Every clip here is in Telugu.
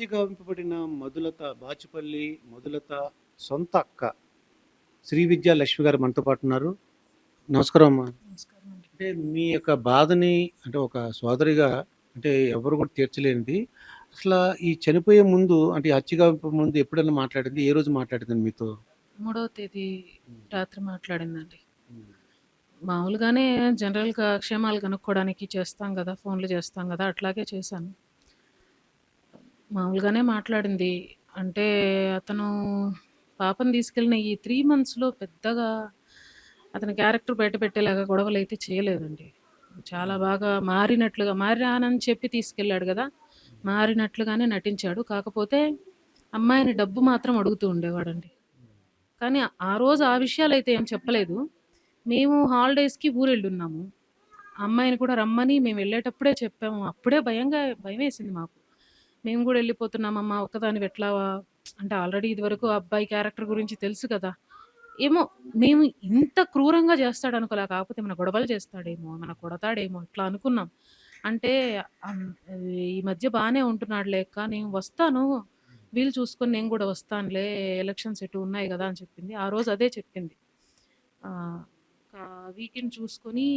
హత్యగావింపబడిన మధులత సొంత అక్క శ్రీ విద్యా లక్ష్మి గారు మనతో పాటు ఉన్నారు. నమస్కారం అమ్మా. నమస్కారం అండి. అంటే మీ యొక్క బాధని అంటే ఒక సోదరిగా అంటే ఎవరు కూడా తీర్చలేనిది. అసలు ఈ చనిపోయే ముందు అంటే ఈ హత్యగావింప ముందు ఎప్పుడైనా మాట్లాడింది? ఏ రోజు మాట్లాడిందండి మీతో? 3వ తేదీ రాత్రి మాట్లాడిందండి. ఉమ్. మామూలుగానే జనరల్‌గా క్షేమాలు కనుక్కోవడానికి చేస్తాం గదా! ఫోన్‌లు చేస్తాం గదా! అట్లాగే చేశాను. మామూలుగానే మాట్లాడింది. అంటే అతను పాపని తీసుకెళ్ళిన ఈ 3 మంత్స్‌లో పెద్దగా అతని క్యారెక్టర్ బయటపెట్టేలాగా గొడవలైతే చేయలేదండి. చాలా బాగా మారానని చెప్పి తీసుకెళ్ళాడు గదా! మారినట్లుగానే నటించాడు. కాకపోతే అమ్మాయిని డబ్బు మాత్రం అడుగుతూ ఉండేవాడండి. కానీ ఆ రోజు ఆ విషయాలైతే ఏం చెప్పలేదు. మేము హాలిడేస్‌కి ఊరెళ్ళున్నాము. అమ్మాయిని కూడా రమ్మని మేమెళ్ళేటప్పుడే చెప్పాము. అప్పుడే భయమేసింది మాకు. మేము గూడా ఎళ్ళిపోతున్నామమ్మా ఒక్కదానివి ఎట్లా అంటే ఆల్రెడీ ఇదివరకు ఆ అబ్బాయి క్యారెక్టర్ గురించి తెలుసు కదా! ఏమో మేము ఇంత క్రూరంగా చేస్తాడనుకోలే. కాకపోతే ఏమైనా గొడవలు చేస్తాడేమో, ఏమైనా కొడతాడేమో ఇట్లా అనుకున్నాం. అంటే అం ఈ మధ్య బానే ఉంటున్నాడులే అక్క నేను వస్తాను. వీలు చూసుకొని నేను గూడా వస్తానులే. ఎలక్షన్స్ ఎటు ఉన్నాయి గదా! అని చెప్పింది. ఆ రోజు అదే చెప్పింది. ఆహ్, ఒక వీకెండ్ చూసుకొని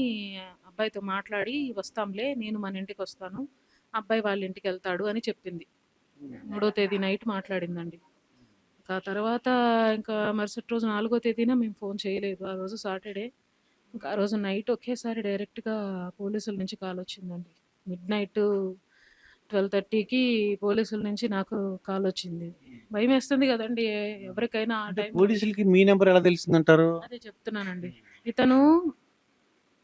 అబ్బాయితో మాట్లాడి వస్తాంలే. నేను మన ఇంటికొస్తాను. అబ్బాయి వాళ్ళ ఇంటికెళ్తాడు అని చెప్పింది. 3వ తేదీ నైట్ మాట్లాడిందండి. ఇంకా తర్వాత ఇంకా మరుసటి రోజు 4గో తేదీన మేము ఫోన్ చేయలేదు. ఆ రోజు సాటర్‌డే. ఇంకా ఆ రోజు నైట్ ఒకేసారి డైరెక్ట్‌గా పోలీసుల నుంచి కాలొచ్చిందండి. మిడ్‌నైట్ 12:30కి పోలీసుల నుంచి నాకు కాలొచ్చింది. భయమేస్తుంది గదండీ! ఎవరికైనా ఆ అంటే టైంలో. పోలీసులకి మీ నెంబర్ ఎలా తెలిసిందంటారు? అదే చెప్తున్నానండి. ఇతను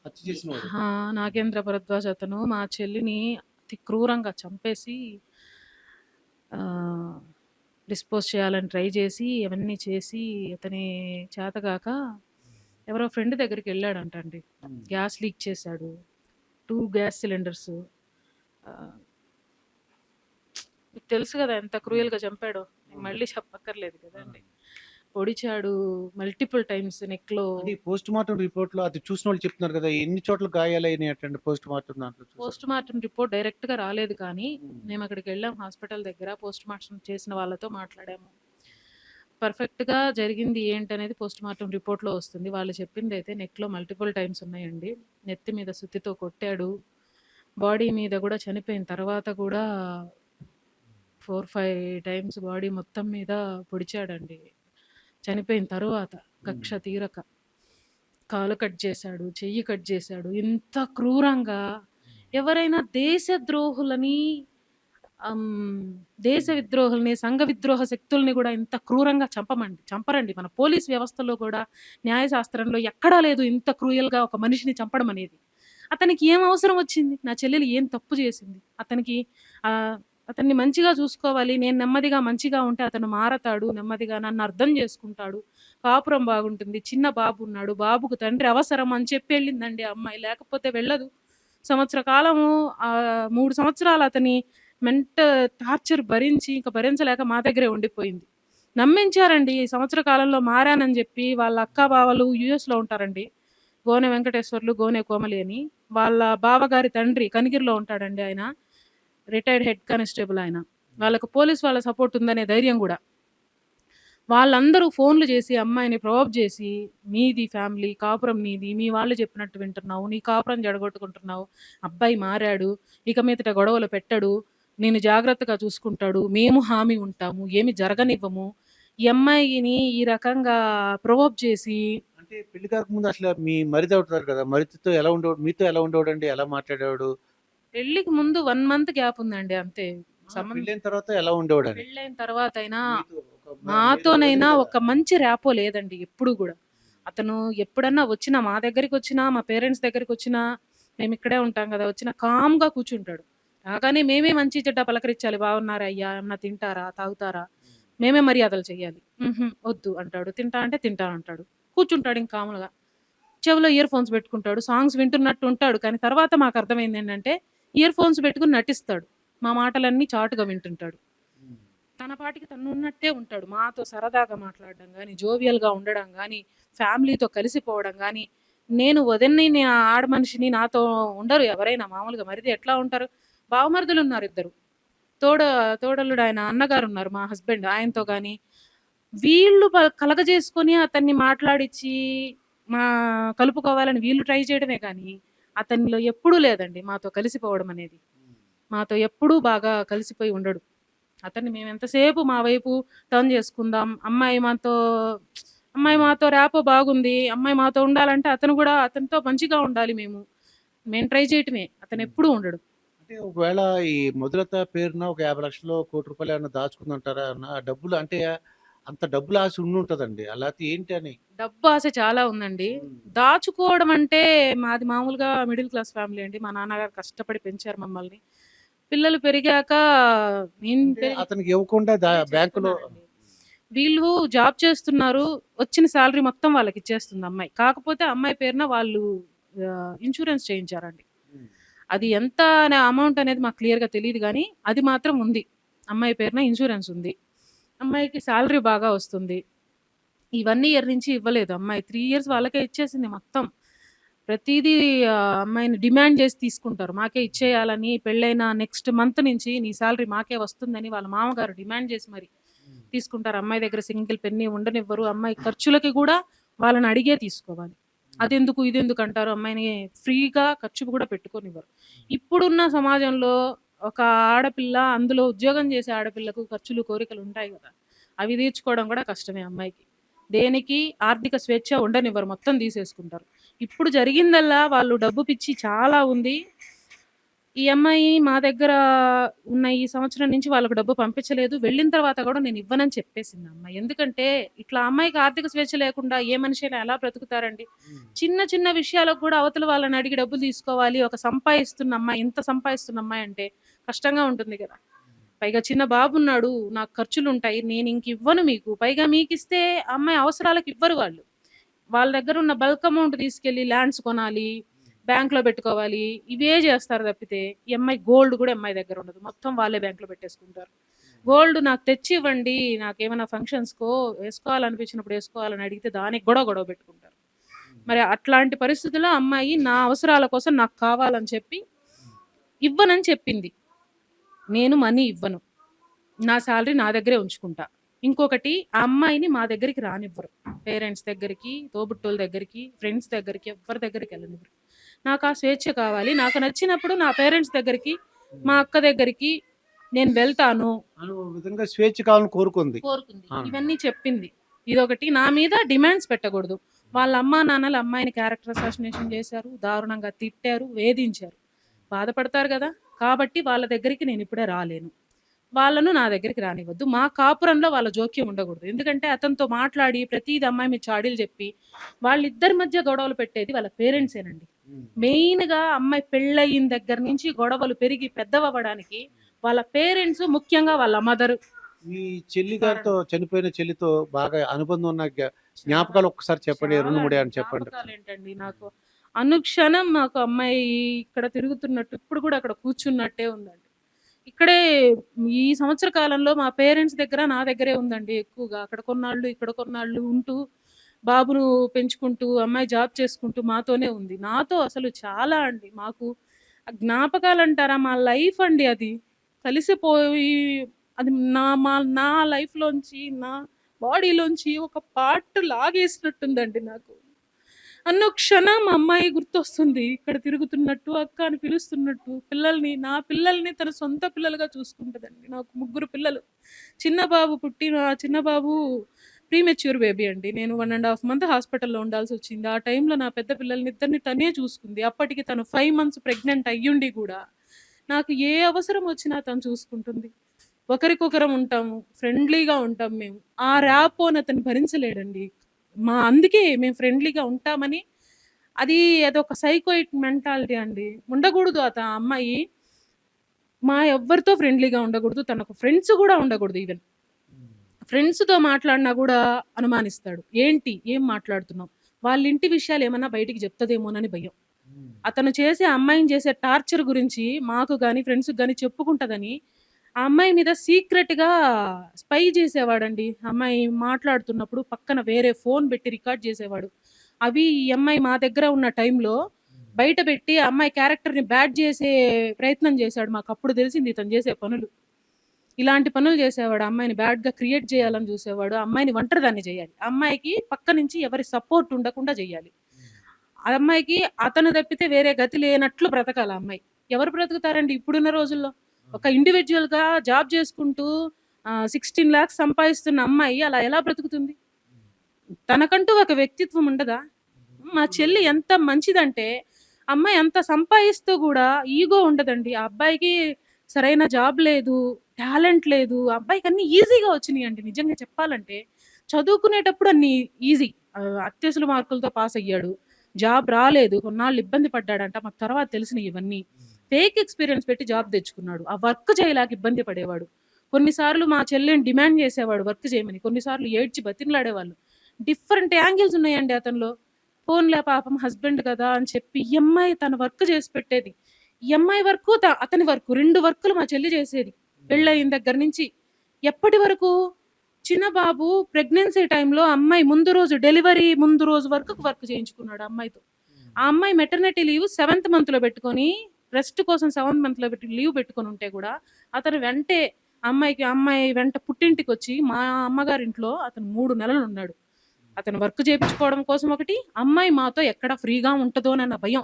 హత్య చేసినవాడు. నాగేంద్ర భరద్వాజ్ అతను మా చెల్లిని అతి క్రూరంగా చంపేసి ఆహ్, డిస్పోజ్ చేయాలని ట్రై చేసి, అవన్నీ చేసి అతని చేతగాక ఎవరో ఫ్రెండ్ దగ్గరికెళ్ళాడంటండి. ఉమ్. గ్యాస్ లీక్ చేశాడు. 2 గ్యాస్ సిలిండర్స్ ఆహ్, మీకు తెలుసు గదా! ఎంత క్రూయల్‌గా చంపాడో. నేను మళ్ళీ చెప్పక్కర్లేదు కదండీ. పొడిచాడు మల్టిపుల్ టైమ్స్ నెక్‌లో. అంటే ఈ పోస్ట్ మార్టం రిపోర్ట్‌లో అది చూసినోళ్ళు చెప్తున్నారు కదా! ఎన్ని చోట్ల గాయాలయినాయటండి పోస్ట్ మార్టం దాంట్లో చూసారు? పోస్ట్ మార్టం రిపోర్ట్ డైరెక్ట్‌గా రాలేదు కానీ, హ్మ్. మేమక్కడికెళ్ళాం హాస్పిటల్ దగ్గర. పోస్ట్ మార్టం చేసిన వాళ్ళతో మాట్లాడాము. పర్ఫెక్ట్‌గా జరిగింది ఏంటనేది పోస్ట్ మార్టం రిపోర్ట్‌లో వస్తుంది. వాళ్ళు చెప్పిందైతే నెక్‌లో మల్టిపుల్ టైమ్స్ ఉన్నాయండి. నెత్తి మీద సుత్తితో కొట్టాడు. బాడీ మీద గూడా చనిపోయిన తర్వాత గూడా 4, 5 టైమ్స్ బాడీ మొత్తం మీద పొడిచాడండి. చనిపోయిన తరువాత కక్ష తీరక. కాలు కట్ చేశాడు, చెయ్యి కట్ చేశాడు. ఇంత క్రూరంగా ఎవరైనా దేశద్రోహులని హ్మ్. దేశ విద్రోహుల్ని, సంఘ విద్రోహ శక్తుల్ని గూడా ఇంత క్రూరంగా చంపరండి. మన పోలీస్ వ్యవస్థలో గూడా, న్యాయశాస్త్రంలో ఎక్కడా లేదు ఇంత క్రూయల్‌గా ఒక మనిషిని చంపడం అనేది. అతనికి ఏం అవసరం వచ్చింది? నా చెల్లెలు ఏం తప్పు చేసింది? అతనికి ఆహ్, అతన్ని మంచిగా చూసుకోవాలి. నేను నెమ్మదిగా మంచిగా ఉంటే అతను మారతాడు. నెమ్మదిగా నన్ను అర్థం చేసుకుంటాడు. కాపురం బాగుంటుంది. చిన్న బాబున్నాడు. బాబుకు తండ్రి అవసరం అని చెప్పి ఎళ్ళిందండి ఆ అమ్మాయి. లేకపోతే వెళ్ళదు. సంవత్సర కాలము 3 సంవత్సరాలు అతని టార్చర్ భరించి, ఇంక భరించలేక మా దగ్గరే ఉండిపోయింది. నమ్మించారండి. ఈ సంవత్సర కాలంలో మారానని జెప్పి, వాళ్ళ అక్కా, బావలు యూఎస్‌లో ఉంటారండి. గోనె వెంకటేశ్వర్లు, గోనె కోమలి అని. వాళ్ళ బావగారి తండ్రి కనిగిరిలో ఉంటాడండి ఆయన. రిటైర్డ్ హెడ్ కానిస్టేబుల్ ఆయన. వాళ్ళకు పోలీస్ వాళ్ళ సపోర్ట్ ఉందనే ధైర్యం గూడా. వాళ్ళందరూ ఫోన్‌లు జేసి, అమ్మాయిని ప్రొవోక్ జేసి, "మీది ఫ్యామిలీ, కాపురం నీది. మీ వాళ్ళు చెప్పినట్టు వింటున్నావు. నీ కాపురం చెడగొట్టుకుంటున్నావు. అబ్బాయి మారాడు. ఇక మీదట గొడవలు పెట్టడు. నిన్ను జాగ్రత్తగా చూసుకుంటాడు. మేము హామీ ఉంటాము. ఏమి జరగనివ్వము." ఈ అమ్మాయిని ఈ రకంగా ప్రొవోక్ చేసి అంటే పెళ్లి కాకముందు అసలు మీ మరిదవుతారు కదా! మరిదితో ఎలా ఉండేవాడు? మీతో ఎలా ఉండేవాడండి? ఎలా మాట్లాడేవాడు? పెళ్ళికి ముందు 1 మంత్ గ్యాప్ ఉందండి అంతే. పెళ్ళైన తర్వాత ఎలా ఉండేవాడని? పెళ్ళైన తర్వాతైనా మీతో ఒక మీరు వదిన మాతోనైనా కదా! ఒక మంచి ర్యాపో లేదండి ఎప్పుడు గూడా. అతను ఎప్పుడన్నా వచ్చినా, మా దగ్గరికొచ్చినా, మా పేరెంట్స్ దగ్గరికొచ్చినా, మేమిక్కడే ఉంటాం గదా! వచ్చినా కామ్‌గా కూర్చుంటాడు. రాగానే మేమే మంచి చెడ్డ పలకరించాలి. బాగున్నారా అయ్యా? ఏమన్నా తింటారా? తాగుతారా? మేమే మర్యాదలు చెయ్యాలి. హుహు. వద్దు అంటాడు. తింటా అంటే తింటా అంటాడు. కూర్చుంటాడు ఇంక కామ్‌గా. చెవిలో ఇయర్ ఫోన్స్ పెట్టుకుంటాడు. సాంగ్స్ వింటున్నట్టు ఉంటాడు. కానీ తర్వాత మాకర్థమైందేంటంటే, ఇయర్ ఫోన్స్ పెట్టుకొని నటిస్తాడు. మా మాటలన్నీ చాటుగా వింటుంటాడు. హ్మ్. తన పాటికి తనున్నట్టే ఉంటాడు. మాతో సరదాగా మాట్లాడడం గానీ, జోవియల్‌గా ఉండడం గానీ, ఫ్యామిలీతో కలిసిపోవడం గానీ, నేను వదిన్ని, ఆడమనిషిని నాతో ఉండరు ఎవరైనా మామూలుగా. మరిది ఎట్లా ఉంటారు? బావమరుదులున్నారిద్దరు. తోడ తోడల్లుడు ఆయన అన్నగారున్నారు మా హస్బెండ్. ఆయనతో గాని, వీళ్ళు కలగజేసుకొని అతన్ని మాట్లాడిచ్చి, మా కలుపుకోవాలని వీళ్ళు ట్రై చేయడమే గానీ, అతనిలో ఎప్పుడూ లేదండి మాతో కలిసిపోవడం అనేది. మాతో ఎప్పుడూ బాగా కలిసిపోయి ఉండడు. అతన్ని మేమెంతసేపు మా వైపు టర్న్ చేసుకుందాం. అమ్మాయి మాతో ర్యాపో బాగుంది. అమ్మాయి మాతో ఉండాలంటే అతను గూడా అతనితో మంచిగా ఉండాలి మేము. మేము ట్రై చేయటమే. అతనెప్పుడూ ఉండడు. అంటే ఒకవేళ ఈ మొదలత పేరున ఒక 50,00,000 ₹1,00,00,000 ఏమన్నా దాచుకుందంటారా? ఆ డబ్బులు అంటే అంత డబ్బుల ఆశ ఉండుంటదండి. అలాతే ఏంటి అని? డబ్బు ఆశ చాలా ఉందండి. దాచుకోవడం అంటే మాది మామూలుగా మిడిల్ క్లాస్ ఫ్యామిలీ అండి. మా నాన్నగారు కష్టపడి పెంచారు మమ్మల్ని. పిల్లలు పెరిగాక నేను అంటే పెరిగి అతనికి ఇవ్వకుండా అదే బ్యాంకులో చెప్తున్నానండి. వీళ్ళు జాబ్ చేస్తున్నారు. వచ్చిన సాలరీ మొత్తం వాళ్ళకిచ్చేస్తుంది అమ్మాయి. కాకపోతే అమ్మాయి పేరున వాళ్ళు ఇన్స్యూరెన్స్ చేయించారండి. హ్మ్. అది ఎంత అమౌంట్ అనేది మాకు క్లియర్‌గా తెలీదు గానీ, అది మాత్రం ఉంది. అమ్మాయి పేరున ఇన్స్యూరెన్స్ ఉంది. అమ్మాయికి సాలరీ బాగా వస్తుంది. ఈ 1 ఇయర్ నుంచి ఇవ్వలేదు అమ్మాయి. 3 ఇయర్స్ వాళ్ళకే ఇచ్చేసింది మొత్తం. ప్రతీదీ అమ్మాయిని డిమాండ్ చేసి తీసుకుంటారు. మాకే ఇచ్చేయాలని పెళ్ళైన నెక్స్ట్ మంత్ నుంచి నీ సాలరీ మాకే వస్తుందని వాళ్ళ మామగారు డిమాండ్ చేసి మరి తీసుకుంటారు. అమ్మాయి దగ్గర సింగిల్ పెన్నీ ఉండనివ్వరు. అమ్మాయి ఖర్చులకి గూడా వాళ్ళని అడిగే తీసుకోవాలి. అదెందుకు, ఇదెందుకు అంటారు. అమ్మాయిని ఫ్రీగా ఖర్చు కూడా పెట్టుకోనివ్వరు. ఇప్పుడున్న సమాజంలో ఒక ఆడపిల్ల, అందులో ఉద్యోగం చేసే ఆడపిల్లకు ఖర్చులు, కోరికలు ఉంటాయి గదా! అవి తీర్చుకోవడం కూడా కష్టమే అమ్మాయికి. దేనికి ఆర్థిక స్వేచ్ఛ ఉండనివ్వరు. మొత్తం తీసేసుకుంటారు. ఇప్పుడు జరిగిందల్లా వాళ్ళు డబ్బు పిచ్చి చాలా ఉంది. ఈ అమ్మాయి మా దగ్గర ఉన్న ఈ సంవత్సరం నుంచి వాళ్ళకి డబ్బు పంపించలేదు. వెళ్ళిన తర్వాత కూడా నేను ఇవ్వనని చెప్పేసింది ఆ అమ్మాయి. ఎందుకంటే ఇట్లా అమ్మాయికి ఆర్థిక స్వేచ్ఛ లేకుండా ఏ మనిషైనా ఎలా బ్రతుకుతారండి? చిన్న చిన్న విషయాలకు కూడా అవతల వాళ్ళని అడిగి డబ్బులు తీసుకోవాలి. ఒక సంపాదిస్తున్న అమ్మాయి, ఇంత సంపాదిస్తున్న అమ్మాయి అంటే కష్టంగా ఉంటుంది కదా! పైగా చిన్న బాబున్నాడు. నాకు ఖర్చులుంటాయి. నేనింక ఇవ్వను మీకు. పైగా మీకిస్తే ఆ అమ్మాయి అవసరాలకు ఇవ్వరు వాళ్ళు. వాళ్ళ దగ్గరున్న బల్క్ అమౌంట్ తీసుకెళ్ళి ల్యాండ్స్ కొనాలి, బ్యాంక్‌లో పెట్టుకోవాలి. ఇవే చేస్తారు తప్పితే, ఈ అమ్మాయి గోల్డ్ కూడా అమ్మాయి దగ్గర ఉండదు. మొత్తం వాళ్ళే బ్యాంక్‌లో పెట్టేసుకుంటారు. గోల్డ్ నాకు తెచ్చివ్వండి. నాకేమైనా ఫంక్షన్స్‌కో వేసుకోవాలనిపించినప్పుడు వేసుకోవాలని అడిగితే దానికి కూడా గొడవ పెట్టుకుంటారు. మరి అట్లాంటి పరిస్థితుల్లో అమ్మాయి నా అవసరాల కోసం నాకు కావాలని చెప్పి ఇవ్వనని చెప్పింది. నేను మనీ ఇవ్వను. నా సాలరీ నా దగ్గరే ఉంచుకుంటా. ఇంకొకటి ఆ అమ్మాయిని మా దగ్గరికి రానివ్వరు. పేరెంట్స్ దగ్గరికి, తోబుట్టువుల దగ్గరికి, ఫ్రెండ్స్ దగ్గరికి ఎవ్వరి దగ్గరికి వెళ్ళనివ్వరు. నాకు ఆ స్వేచ్ఛ కావాలి. నాకు నచ్చినప్పుడు నా పేరెంట్స్ దగ్గరికి, మా అక్క దగ్గరికి నేను వెళ్తాను. అని ఓ విధంగా స్వేచ్ఛ కావాలని కోరుకుంది. కోరుకుంది. ఆ! ఇవన్నీ చెప్పింది. ఇదొకటి. నా మీద డిమాండ్స్ పెట్టకూడదు. వాళ్ళ అమ్మా, నాన్నలు అమ్మాయిని క్యారెక్టర్ అసాసినేషన్ చేశారు. దారుణంగా తిట్టారు, వేధించారు. బాధపడతారు గదా! కాబట్టి వాళ్ళ దగ్గరికి నేనిప్పుడే రాలేను. వాళ్ళను నా దగ్గరికి రానివ్వద్దు. మా కాపురంలో వాళ్ళ జోక్యం ఉండకూడదు. ఎందుకంటే అతనితో మాట్లాడి ప్రతీది అమ్మాయి మీద చాడీలు చెప్పి, వాళ్ళిద్దరి మధ్య గొడవలు పెట్టేది వాళ్ళ పేరెంట్సేనండి. మెయిన్‌గా అమ్మాయి పెళ్ళయిన దగ్గర నుంచి గొడవలు పెరిగి పెద్దవవ్వడానికి వాళ్ళ పేరెంట్స్, ముఖ్యంగా వాళ్ళ మదరు మీ చెల్లి గారితో, కారణం. చనిపోయిన చెల్లితో బాగా అనుబంధం ఉన్న చాలా, జ్ఞాపకాలు ఒక్కసారి చెప్పండి. 2, చాలా 3 అండి. ఏమన్నా చెప్పండి. జ్ఞాపకాలేంటండి నాకు. అనుక్షణం మాకు అమ్మాయి ఇక్కడ తిరుగుతున్నట్టు, ఇప్పుడు కూడా అక్కడ కూర్చున్నట్టే ఉందండి. ఇక్కడే ఈ సంవత్సర కాలంలో మా పేరెంట్స్ దగ్గర, నా దగ్గరే ఉందండి ఎక్కువగా. అక్కడ కొన్నాళ్ళు, ఇక్కడ కొన్నాళ్ళు ఉంటూ, బాబును పెంచుకుంటూ, అమ్మాయి జాబ్ చేసుకుంటూ మాతోనే ఉంది. నాతో అసలు చాలా అండి. మాకు జ్ఞాపకాలంటారా, మా లైఫ్ అండి అది. కలిసిపోయి అది నా లైఫ్‌లోంచి, నా బాడీలోంచి ఒక పార్ట్ లాగేసినట్టుందండి నాకు. అనుక్షణం మా అమ్మాయి గుర్తొస్తుంది. ఇక్కడ తిరుగుతున్నట్టు, అక్క అని పిలుస్తున్నట్టు, నా పిల్లల్ని తన సొంత పిల్లలుగా చూసుకుంటదండి. నాకు ముగ్గురు పిల్లలు. చిన్న బాబు ప్రీమెచ్యూర్ బేబీ అండి. నేను 1 ½ మంత్ హాస్పిటల్‌లో ఉండాల్సొచ్చింది. ఆ టైంలో నా పెద్ద పిల్లల్నిద్దరిని తనే చూసుకుంది. అప్పటికి తను 5 మంత్స్ ప్రెగ్నెంట్ అయ్యుండి గూడా, నాకు ఏ అవసరం వచ్చినా తను చూసుకుంటుంది. ఒకరికొకరం ఉంటాము. ఫ్రెండ్లీగా ఉంటాం మేము. ఆ ర్యాపోని అతను భరించలేడండి. అందుకే మేము ఫ్రెండ్లీగా ఉంటామని, అదొక సైకోయిక్ మెంటాలిటీ అండి. ఉండకూడదు ఆ అమ్మాయి. ఎవ్వరితో ఫ్రెండ్లీగా ఉండకూడదు. తనకు ఫ్రెండ్స్ గూడా ఉండకూడదు ఈవెన్. ఫ్రెండ్స్‌తో మాట్లాడినా గూడా అనుమానిస్తాడు. ఏంటి? ఏం మాట్లాడుతున్నావు? వాళ్ళింటి విషయాలేమన్నా బయటికి చెప్తదేమోనని భయం. అతను చేసే, అమ్మాయిని చేసే టార్చర్ గురించి మాకు గాని, ఫ్రెండ్స్‌కి గాని చెప్పుకుంటదని, ఆ అమ్మాయి మీద సీక్రెట్‌గా స్పై చేసేవాడండి. అమ్మాయి మాట్లాడుతున్నప్పుడు పక్కన వేరే ఫోన్ పెట్టి రికార్డ్ చేసేవాడు. అవి ఈ అమ్మాయి మా దగ్గర ఉన్న టైంలో బయట పెట్టి ఆ అమ్మాయి క్యారెక్టర్‌ని బ్యాడ్ చేసే ప్రయత్నం చేశాడు. మాకప్పుడు తెలిసింది ఇతను చేసే పనులు. ఇలాంటి పనులు చేసేవాడు. అమ్మాయిని బ్యాడ్‌గా క్రియేట్ చేయాలని చూసేవాడు. అమ్మాయిని ఒంటరిదాన్ని చేయాలి. అమ్మాయికి పక్క నుంచి ఎవరి సపోర్ట్ ఉండకుండా చేయాలి. ఆ అమ్మాయికి అతను తప్పితే వేరే గతి లేనట్లు బ్రతకాలి ఆ అమ్మాయి. ఎవరు బ్రతుకుతారండి ఇప్పుడున్న రోజుల్లో? ఒక ఇండివిడ్యువల్‌గా జాబ్ చేసుకుంటూ 16,00,000 సంపాదిస్తున్న అమ్మాయి అలా ఎలా బ్రతుకుతుంది? తనకంటూ ఒక వ్యక్తిత్వం ఉండదా? మా చెల్లి ఎంత మంచిదంటే, అమ్మాయి అంత సంపాదిస్తూ గూడా ఈగో ఉండదండి. ఆ అబ్బాయికి సరైన జాబ్ లేదు, టాలెంట్ లేదు. ఆ అబ్బాయికి అన్నీ ఈజీగా వచ్చినియండి నిజంగా చెప్పాలంటే. చదువుకునేటప్పుడు అన్నీ ఈజీ. అత్యవసర మార్కులతో పాస్ అయ్యాడు. జాబ్ రాలేదు. కొన్నాళ్ళు ఇబ్బంది పడ్డాడంట. మాకు తర్వాత తెలిసినియి ఇవన్నీ. ఫేక్ ఎక్స్‌పీరియన్స్ పెట్టి జాబ్ తెచ్చుకున్నాడు. ఆ వర్క్ చేయలేక ఇబ్బంది పడేవాడు. కొన్నిసార్లు మా చెల్లిని డిమాండ్ చేసేవాడు వర్క్ చేయమని. కొన్నిసార్లు ఏడ్చి బతిమలాడేవాళ్ళు. డిఫరెంట్ యాంగిల్స్ ఉన్నాయండి అతనిలో. పోన్లే పాపం హస్బెండ్ కదా అని చెప్పి ఈ అమ్మాయి తన వర్క్ చేసి పెట్టేది. ఈ అమ్మాయి వర్కు, అతని వర్కు 2 వర్కులు మా చెల్లి చేసేది. పెళ్ళయిన దగ్గర నుంచి. ఎప్పటి వరకు? చిన్న బాబు ప్రెగ్నెన్సీ టైంలో అమ్మాయి ముందు రోజు డెలివరీ ముందు రోజు వరకు వర్క్ చేయించుకున్నాడు ఆ అమ్మాయితో. ఆ అమ్మాయి మెటర్నిటీ లీవ్ 7th మంత్‌లో పెట్టుకొని, రెస్ట్ కోసం 7th మంత్‌లో లీవ్ పెట్టుకొని ఉంటే కూడా అతను వెంటే అమ్మాయి వెంట పుట్టింటికొచ్చి మా అమ్మగారింట్లో అతను 3 నెలలు ఉన్నాడు. అతను వర్క్ చేపించుకోవడం కోసం ఒకటి, అమ్మాయి మాతో ఎక్కడ ఫ్రీగా ఉంటదోనన్న భయం.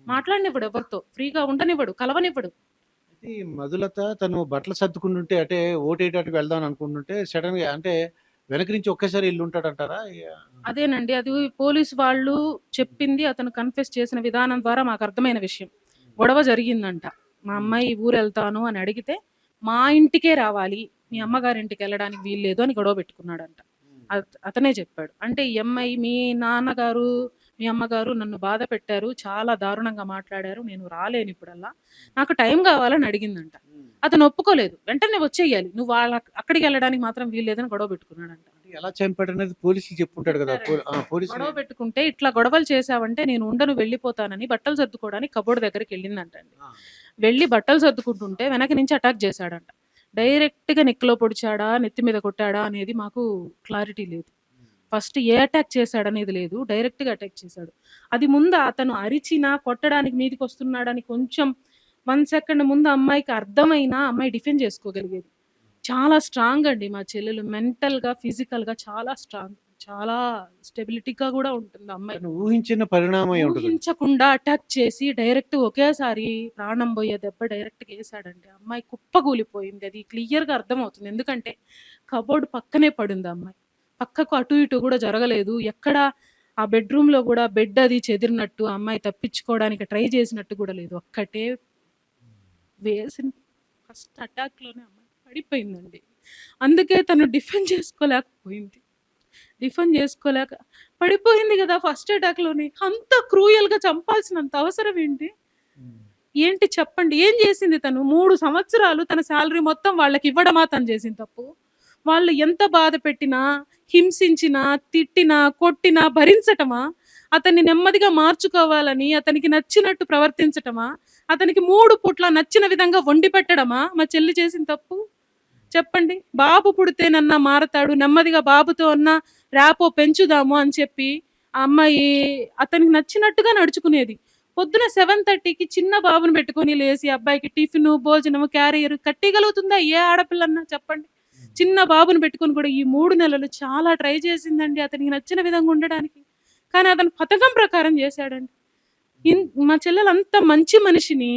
మాట్లాడనివ్వడు ఎవరితో. ఫ్రీగా ఉండనివ్వడు, కలవనివ్వడు. అయితే ఈ మధులత తను బట్టలు సర్దుకుంటుంటే అంటే ఓటేయడానికి వెళ్దాం అనుకుంటుంటే సడన్‌గా అంటే వెనక నుంచి ఒకేసారి ఎళ్ళుంటాడంటారా? అదేనండి. అది పోలీసు వాళ్ళు చెప్పింది అతను కన్ఫెస్ చేసిన విధానం ద్వారా మాకర్థమైన విషయం. గొడవ జరిగిందంట. మా హ్మ్. అమ్మాయి ఊరెళ్తాను అని అడిగితే, మా ఇంటికే రావాలి. మీ అమ్మగారింటికెళ్ళడానికి వీల్లేదు అని గొడవ పెట్టుకున్నాడంట. హ్మ్. అతనే చెప్పాడు. అంటే ఈ అమ్మాయి మీ నాన్నగారు, మీ అమ్మగారు నన్ను బాధ పెట్టారు. చాలా దారుణంగా మాట్లాడారు. నేను రాలేనిప్పుడల్లా. నాకు టైం కావాలని అడిగిందంట. హ్మ్. అతను ఒప్పుకోలేదు. వెంటనే వచ్చేయాలి. నువ్వు అక్కడికెళ్ళడానికి మాత్రం వీల్లేదని గొడవ పెట్టుకున్నాడంట. అంటే ఎలా చంపాడనేది పోలీసులు చెప్పుంటాడు గదా! చెప్పారండి. పోలీసులు గొడవ పెట్టుకుంటే ఇట్లా గొడవలు చేశావంటే నేను ఉండను వెళ్ళిపోతానని బట్టలు సర్దుకోవడానికి కబోర్డ్ దగ్గరికెళ్ళిందంటండి. ఆ! వెళ్ళి బట్టలు సర్దుకుంటుంటే వెనక నుంచి అటాక్ చేశాడంట. డైరెక్ట్‌గా నెక్‌లో పొడిచాడా, నెత్తి మీద కొట్టాడా అనేది మాకు క్లారిటీ లేదు. హ్మ్. ఫస్ట్ ఏ అటాక్ చేశాడనేది లేదు. డైరెక్ట్‌గా అటాక్ చేశాడు. అది ముందు అతను అరిచినా, కొట్టడానికి మీదికొస్తున్నాడని కొంచెం 1 సెకండ్ ముందు అమ్మాయికి అర్థమైనా అమ్మాయి డిఫెండ్ చేసుకోగలిగేది. చాలా స్ట్రాంగ్ అండి మా చెల్లెలు. మెంటల్‌గా, ఫిజికల్‌గా చాలా స్ట్రాంగ్. చాలా స్టెబిలిటీగా గూడా ఉంటుంది ఆ అమ్మాయి. తను ఊహించిన పరిణామం అయి ఉంటదండి. ఊహించకుండా అటాక్ చేసి డైరెక్ట్ ఒకేసారి ప్రాణం పోయే దెబ్బ డైరెక్ట్‌గా ఏసాడండి. ఆ అమ్మాయి కుప్పకూలిపోయింది. అది క్లియర్‌గా అర్థమవుతుంది. ఎందుకంటే కబోర్డ్ పక్కనే పడుంది ఆ అమ్మాయి. పక్కకు అటు ఇటు గూడా జరగలేదు. ఎక్కడ ఆ బెడ్‌రూమ్‌లో గూడా బెడ్ అది చెదిరినట్టు, ఆ అమ్మాయి తప్పించుకోవడానికి ట్రై చేసినట్టు గూడా లేదు. ఒక్కటే వేసిన ఫస్ట్ అటాక్‌లోనే అమ్మాయి పడిపోయిందండి. అందుకే తను డిఫెండ్ చేసుకోలేకపోయింది. డిఫెండ్ చేసుకోలేక పడిపోయింది గదా! ఫస్ట్ అటాక్‌లోనే. అంత క్రూయల్‌గా చంపాల్సినంత అవసరం ఏంటి? హ్మ్. ఏంటి చెప్పండి? ఏం జేసింది తను? 3 సంవత్సరాలు తన సాలరీ మొత్తం వాళ్ళకివ్వడమా తను చేసిన తప్పు? వాళ్ళు ఎంత బాధ పెట్టినా, హింసించినా, తిట్టినా, కొట్టినా భరించటమా? అతన్ని నెమ్మదిగా మార్చుకోవాలని అతనికి నచ్చినట్టు ప్రవర్తించటమా? అతనికి 3 పూట్ల నచ్చిన విధంగా వండి పెట్టడమా మా చెల్లి చేసిన తప్పు? చెప్పండి. బాబు పుడితేనన్నా మారతాడు. నెమ్మదిగా బాబుతో అన్నా ర్యాపో పెంచుదాము అని చెప్పి, ఆ అమ్మాయి అతనికి నచ్చినట్టుగా నడుచుకునేది. పొద్దున 7:30కి చిన్న బాబుని పెట్టుకొని లేసి అబ్బాయికి టిఫిను, భోజనము, క్యారియర్ కట్టేయగలుగుతుందా ఏ ఆడపిల్లన్నా చెప్పండి? హ్మ్. చిన్న బాబుని పెట్టుకొని కూడా ఈ 3 నెలలు చాలా ట్రై చేసిందండి అతనికి నచ్చిన విధంగా ఉండడానికి. కానీ అతను పథకం ప్రకారం చేశాడండి. హ్మ్. మా చెల్లెలు అంత మంచి మనిషిని,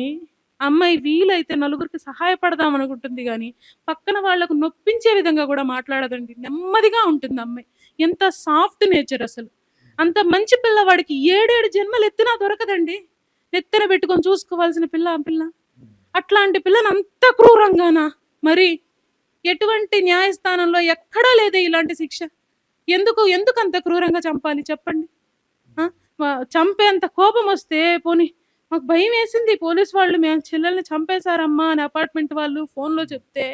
ఆ అమ్మాయి వీలైతే నలుగురికి సహాయపడదాం అనుకుంటుంది గానీ, పక్కన వాళ్ళకు నొప్పించే విధంగా గూడా మాట్లాడదండి. నెమ్మదిగా ఉంటుంది ఆ అమ్మాయి. ఎంత సాఫ్ట్ నేచర్ అసలు. అంత మంచి పిల్ల వాడికి 7, 7 జన్మలెత్తినా దొరకదండి. నెత్తిన పెట్టుకొని చూసుకోవాల్సిన పిల్ల ఆ పిల్ల. హ్మ్. అట్లాంటి పిల్లని అంత క్రూరంగానా? మరి ఎటువంటి న్యాయస్థానంలో ఎక్కడా లేదే ఇలాంటి శిక్ష. ఎందుకంత క్రూరంగా చంపాలి చెప్పండి? ఆ! చంపేంత కోపమొస్తే పోనీ మాకు భయమేసింది పోలీస్ వాళ్ళు మేము చెల్లెల్ని చంపేశారమ్మా అని అపార్ట్‌మెంట్ వాళ్ళు ఫోన్‌లో చెప్తే,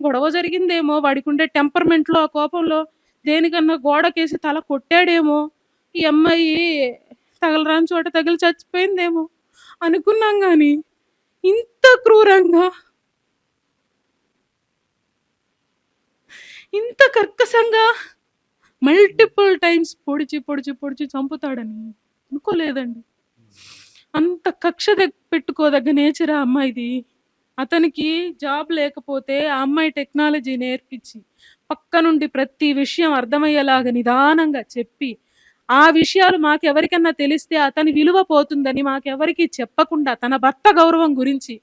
గొడవ జరిగిందేమో వాడికుండే టెంపర్‌మెంట్‌లో, ఆ కోపంలో దేనికన్నా గోడకేసి తల కొట్టాడేమో, ఈ అమ్మాయి తగలరాని చోట తగిలి చచ్చిపోయిందేమో అనుకున్నాం గానీ, ఇంత క్రూరంగా, ఇంత కర్కశంగా హ్మ్. మల్టిపుల్ టైమ్స్ పొడిచి చంపుతాడని అనుకోలేదండి. హ్మ్. అంత కక్ష పెట్టుకోదగ్గ నేచరా అమ్మాయిది. అతనికి జాబ్ లేకపోతే ఆ అమ్మాయి టెక్నాలజీ నేర్పించి, పక్క నుండి ప్రతి విషయం అర్థమయ్యేలాగా నిదానంగా చెప్పి, ఆ విషయాలు మాకెవరికన్నా తెలిస్తే అతని విలువ పోతుందని మాకెవరికీ చెప్పకుండా, తన భర్త గౌరవం గురించి,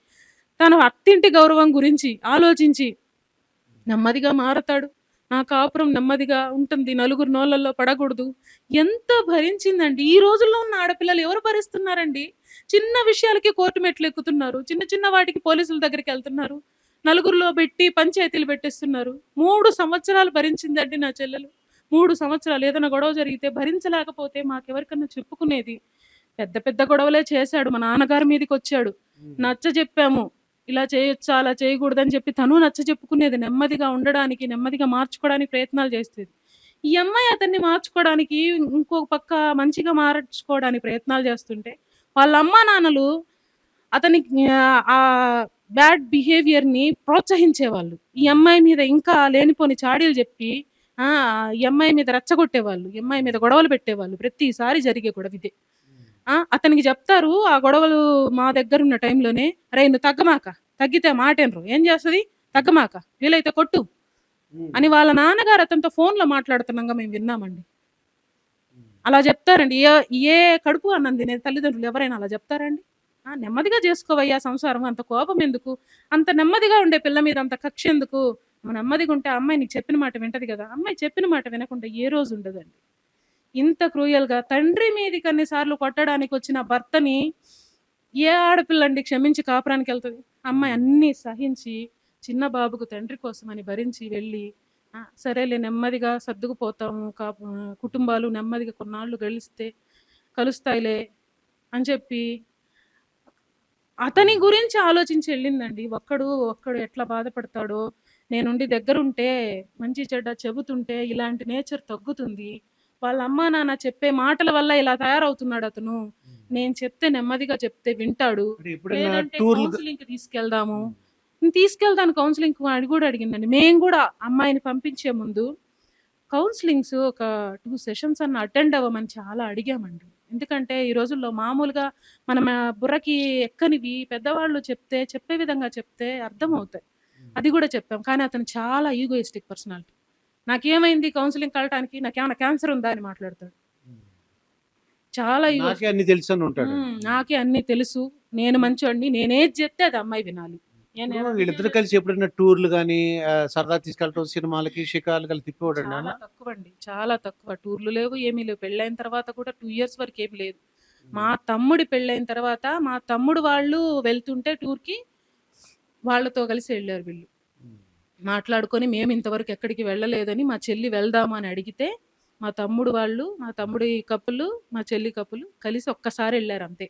తన అత్తింటి గౌరవం గురించి ఆలోచించి నెమ్మదిగా మారతాడు. నా కాపురం నెమ్మదిగా ఉంటుంది. నలుగురు నోళ్ళల్లో పడకూడదు. ఎంత భరించిందండి. ఈ రోజుల్లో ఉన్న ఆడపిల్లలు ఎవరు భరిస్తున్నారండి? చిన్న విషయాలకి కోర్టు మెట్లెక్కుతున్నారు. చిన్న చిన్న వాటికి పోలీసుల దగ్గరికెళ్తున్నారు. నలుగురిలో పెట్టి పంచాయతీలు పెట్టేస్తున్నారు. 3 సంవత్సరాలు భరించిందండి నా చెల్లెలు. 3 సంవత్సరాలు ఏదైనా గొడవ జరిగితే భరించలేకపోతే మాకెవరికన్నా చెప్పుకునేది. పెద్ద పెద్ద గొడవలే చేశాడు. మా నాన్నగారి మీదకొచ్చాడు. నచ్చజెప్పాము. ఇలా చేయొచ్చా, అలా చేయకూడదని చెప్పి తను నచ్చజెప్పుకునేది. నెమ్మదిగా ఉండడానికి, నెమ్మదిగా మార్చుకోవడానికి ప్రయత్నాలు చేసేది. ఈ అమ్మాయి అతన్ని మార్చుకోవడానికి, ఇంకో పక్క మంచిగా మార్చుకోవడానికి ప్రయత్నాలు చేస్తుంటే, వాళ్ళ అమ్మా నాన్నలు అతనికి ఆ బ్యాడ్ బిహేవియర్‌ని ప్రోత్సహించేవాళ్ళు. ఈ అమ్మాయి మీద ఇంకా లేనిపోని చాడీలు చెప్పి, ఆ! ఈ అమ్మాయి మీద రెచ్చగొట్టేవాళ్ళు. ఈ అమ్మాయి మీద గొడవలు పెట్టేవాళ్ళు. ప్రతిసారి జరిగే గొడవ ఇదే. అతనికి చెప్తారు ఆ గొడవలు మా దగ్గరున్న టైంలోనే, "అరేయ్! నువ్వు తగ్గమాక. తగ్గితే మాటినరు. ఏం చేస్తది? తగ్గమాక. వీలైతే కొట్టు" హ్మ్. అని వాళ్ళ నాన్నగారు అతనితో ఫోన్‌లో మాట్లాడుతుండగా మేము విన్నామండి. అలా చెప్తారండి. ఏ ఏ కడుపు అన్నం తినే తల్లిదండ్రులు ఎవరైనా అలా చెప్తారండి? నెమ్మదిగా చేసుకోవయ్యా సంసారం. అంత కోపం ఎందుకు? అంత నెమ్మదిగా ఉండే పిల్ల మీద అంత కక్ష ఎందుకు? నువ్వు నెమ్మదిగా ఉంటే ఆ అమ్మాయి నీకు చెప్పిన మాట వింటది కదా! అమ్మాయి చెప్పిన మాట వినకుండా ఏ రోజు ఉండదండి. ఇంత క్రూయల్‌గా తండ్రి మీదికి అన్ని సార్లు కొట్టడానికొచ్చిన భర్తని ఏ ఆడపిల్లండి క్షమించి కాపురానికెళ్తది? అమ్మాయి అన్నీ సహించి, చిన్న బాబుకు తండ్రి కోసమని భరించి వెళ్ళి, సరేలే నెమ్మదిగా సర్దుకుపోతాము. కుటుంబాలు నెమ్మదిగా కొన్నాళ్ళు కలుస్తాయిలే అని చెప్పి అతని గురించి ఆలోచించి వెళ్ళిందండి. ఒక్కడు ఎట్లా బాధపడతాడో, నేనుండి దగ్గరుంటే మంచి చెడ్డ చెబుతుంటే ఇలాంటి నేచర్ తగ్గుతుంది. వాళ్ళ అమ్మా నాన్న చెప్పే మాటల వల్ల ఇలా తయారవుతున్నాడు అతను. నేను చెప్తే నెమ్మదిగా చెప్తే వింటాడు. అంటే ఎప్పుడైనా లేదంటే టూర్‌లు కౌన్సెలింగ్‌కి తీసుకెళ్దాము. హ్మ్. తీసుకెళ్తాను కౌన్సెలింగ్‌కి అని కూడా అడిగిందండి. మేము కూడా అమ్మాయిని పంపించే ముందు కౌన్సెలింగ్స్ ఒక 2 సెషన్స్ అన్నా అటెండ్ అవ్వమని చాలా అడిగామండి. ఎందుకంటే ఈ రోజుల్లో మామూలుగా మన బుర్రకి ఎక్కనివి పెద్దవాళ్ళు చెప్పే విధంగా చెప్తే అర్థమవుతాయి. అది కూడా చెప్పాం. కానీ అతను చాలా ఈగోయిస్టిక్ పర్సనాలిటీ. నాకేమైంది కౌన్సెలింగ్‌కి వెళ్ళటానికి? నాకేమన్నా క్యాన్సర్ ఉందా అని మాట్లాడతాడు. చాలా నాకే ఈగోయిస్టిక్. అన్నీ తెలుసని ఉంటాడండి. నాకే అన్నీ తెలుసు. నేను మంచోడిని. నేనేది చెప్తే అది అమ్మాయి వినాలి. ఇప్పుడు వీళ్ళిద్దరూ కలిసి ఎప్పుడైనా టూర్‌లు గాని, సరదా తీసుకెళ్ళటం సినిమాలకి, షికారులకి అలా తిప్పేవాడండి చాలా ఏమన్నా? తక్కువండి. చాలా తక్కువ. టూర్‌లు లేవు, ఏమీ లేవు. పెళ్ళైన తర్వాత కూడా 2 ఇయర్స్ వరకు ఏమి లేదు. మా తమ్ముడి పెళ్ళైన తర్వాత మా తమ్ముడు వాళ్ళు వెళ్తుంటే టూర్‌కి వాళ్ళతో కలిసి ఎళ్లారు వీళ్ళు. హ్మ్. మాట్లాడుకొని మేము ఇంతవరకు ఎక్కడికి వెళ్ళలేదని మా చెల్లి వెళ్దాము అని అడిగితే, మా తమ్ముడు వాళ్ళు, మా తమ్ముడి కపుల్, మా చెల్లి కపుల్ కలిసి ఒక్కసారి ఎళ్లారు అంతే.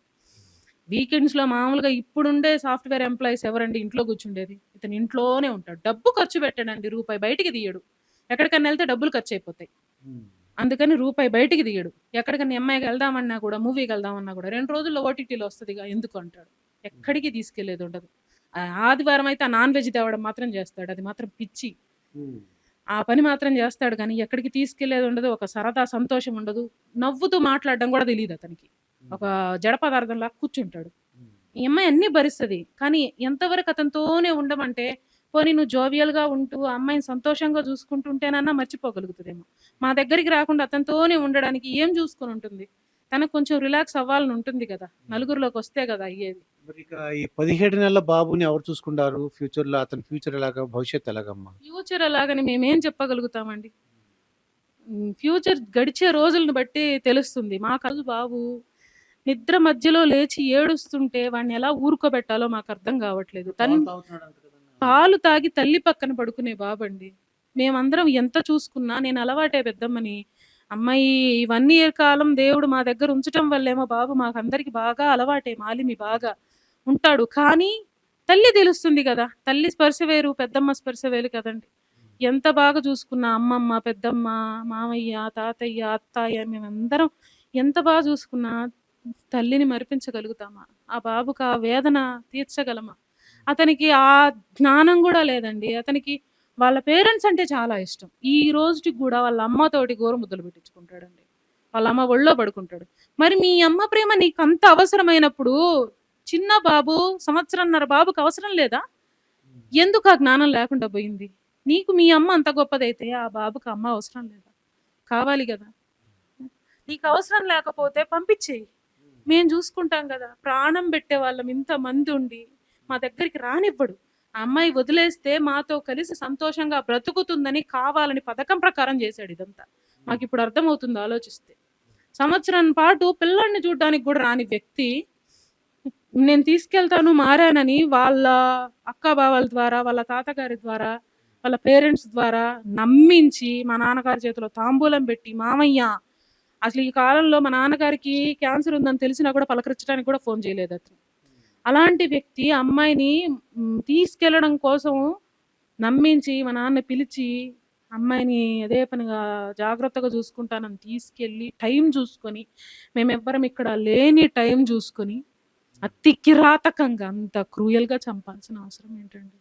వీకెండ్స్‌లో మామూలుగా ఇప్పుడుండే సాఫ్ట్‌వేర్ ఎంప్లాయీస్ ఎవరండి ఇంట్లో కూర్చుండేది? ఇతను ఇంట్లోనే ఉంటాడు. డబ్బు ఖర్చు పెట్టడండి. రూపాయి బయటికి తీయడు. ఎక్కడికన్నా ఎళ్తే డబ్బులు ఖర్చయిపోతాయి. హ్మ్. అందుకని రూపాయి బయటికి తీయడు. ఎక్కడికన్నా ఎంఐకి వెళ్దామన్నా కూడా, మూవీకి వెళ్దామన్నా కూడా 2 రోజుల్లో ఓటీటీలో వస్తదిగా ఎందుకు అంటాడు. ఎక్కడికి తీసుకెళ్ళేది ఉండదు. ఆదివారం అయితే ఆ నాన్ వెజ్ తేవడం మాత్రం చేస్తాడు. అది మాత్రం పిచ్చి. హ్మ్. ఆ పని మాత్రం చేస్తాడు గానీ ఎక్కడికి తీసుకెళ్ళేది ఉండదు. ఒక సరదా సంతోషం ఉండదు. నవ్వుతూ మాట్లాడడం కూడా తెలీదు అతనికి. ఒక జడ పదార్థంలా కూర్చుంటాడు. హ్మ్. ఈ అమ్మాయి అన్నీ భరిస్తది. కానీ ఎంతవరకు అతనితోనే ఉండమంటే, పోనీ నువ్వు జోవియల్‌గా ఉంటూ, ఆ అమ్మాయిని సంతోషంగా చూసుకుంటుంటేనన్నా మర్చిపోగలుగుతదేమో. మా దగ్గరికి రాకుండా అతనితోనే ఉండడానికి ఏం చూసుకొనుంటుంది? తనకు కొంచెం రిలాక్స్ అవ్వాలని ఉంటుంది గదా! నలుగురిలోకొస్తే గదా అయ్యేది. మరిక ఈ 17 నెలల బాబుని ఎవరు చూసుకుంటారు? ఫ్యూచర్‌లో అతని ఫ్యూచర్ ఎలాగా? భవిష్యత్తు ఎలాగమ్మా? ఫ్యూచర్ అలాగని మేమేం చెప్పగలుగుతామండి? ఫ్యూచర్ గడిచే రోజులను బట్టి తెలుస్తుంది. మా కలు బాబు నిద్ర మధ్యలో లేచి ఏడుస్తుంటే వాడిని ఎలా ఊరుకోబెట్టాలో మాకర్థం గావట్లేదు. పాలు తాగుతున్నాడంట కదన్నా! పాలు తాగి తల్లి పక్కన పడుకునే బాబండి. మేమందరం ఎంత చూసుకున్నా నేను అలవాటే పెద్దమ్మని. అమ్మాయి ఈ 1 ఇయర్ కాలం దేవుడు మా దగ్గర ఉంచటం వల్లేమో బాబు మాకందరికి బాగా అలవాటే. మాలిమి బాగా ఉంటాడు. కానీ తల్లి తెలుస్తుంది గదా! తల్లి స్పర్శ వేరు, పెద్దమ్మ స్పర్శ వేరు కదండీ! ఎంత బాగా చూసుకున్నా అమ్మమ్మ, పెద్దమ్మ, మామయ్య, తాతయ్య, అత్తయ్య మేమందరం ఎంత బాగా చూసుకున్నా తల్లిని మరిపించగలుగుతామా? ఆ బాబుకి ఆ వేదన తీర్చగలమా? అతనికి ఆ జ్ఞానం గూడా లేదండి. అతనికి వాళ్ళ పేరెంట్స్ అంటే చాలా ఇష్టం. ఈ రోజుటికి గూడా వాళ్ళ అమ్మతోటి గోరుముద్దలు పెట్టించుకుంటాడండి. వాళ్ళ అమ్మ ఒళ్ళో పడుకుంటాడు. మరి మీ అమ్మ ప్రేమ నీకంత అవసరమైనప్పుడు చిన్న బాబు, సంవత్సరన్నర బాబుకి అవసరం లేదా? ఎందుకు ఆ జ్ఞానం లేకుండా పోయింది? నీకు మీ అమ్మ అంత గొప్పదైతే ఆ బాబుకి అమ్మ అవసరం లేదా? కావాలి గదా! నీకు అవసరం లేకపోతే పంపించేయి. మేము చూసుకుంటాం గదా! ప్రాణం పెట్టేవాళ్ళం ఇంతమందుండి మా దగ్గరికి రానివ్వడు. ఆ అమ్మాయి వదిలేస్తే మాతో కలిసి సంతోషంగా బ్రతుకుతుందని కావాలని పథకం ప్రకారం చేశాడు ఇదంతా. మాకిప్పుడు అర్థమవుతుంది ఆలోచిస్తే. సంవత్సరం పాటు పిల్లాడిని చూడ్డానికి గూడా రాని వ్యక్తి నేను తీసుకెళ్తాను మారానని వాళ్ళ అక్క బావల ద్వారా, వాళ్ళ తాతగారి ద్వారా, వాళ్ళ పేరెంట్స్ ద్వారా నమ్మించి మా నాన్నగారి చేతిలో తాంబూలం పెట్టి, మామయ్య అసలు ఈ కాలంలో మా నాన్నగారికి క్యాన్సర్ ఉందని తెలిసినా కూడా పలకరించడానికి కూడా ఫోన్ చేయలేదతను. అలాంటి వ్యక్తి అమ్మాయిని తీసుకెళ్ళడం కోసం నమ్మించి మా నాన్న పిలిచి అమ్మాయిని అదే పనిగా జాగ్రత్తగా చూసుకుంటానని తీసుకెళ్ళి టైం చూసుకొని మేమెవ్వరం ఇక్కడ లేని టైం చూసుకొని అతి కిరాతకంగా అంత క్రూయల్‌గా చంపాల్సిన అవసరం ఏంటండి?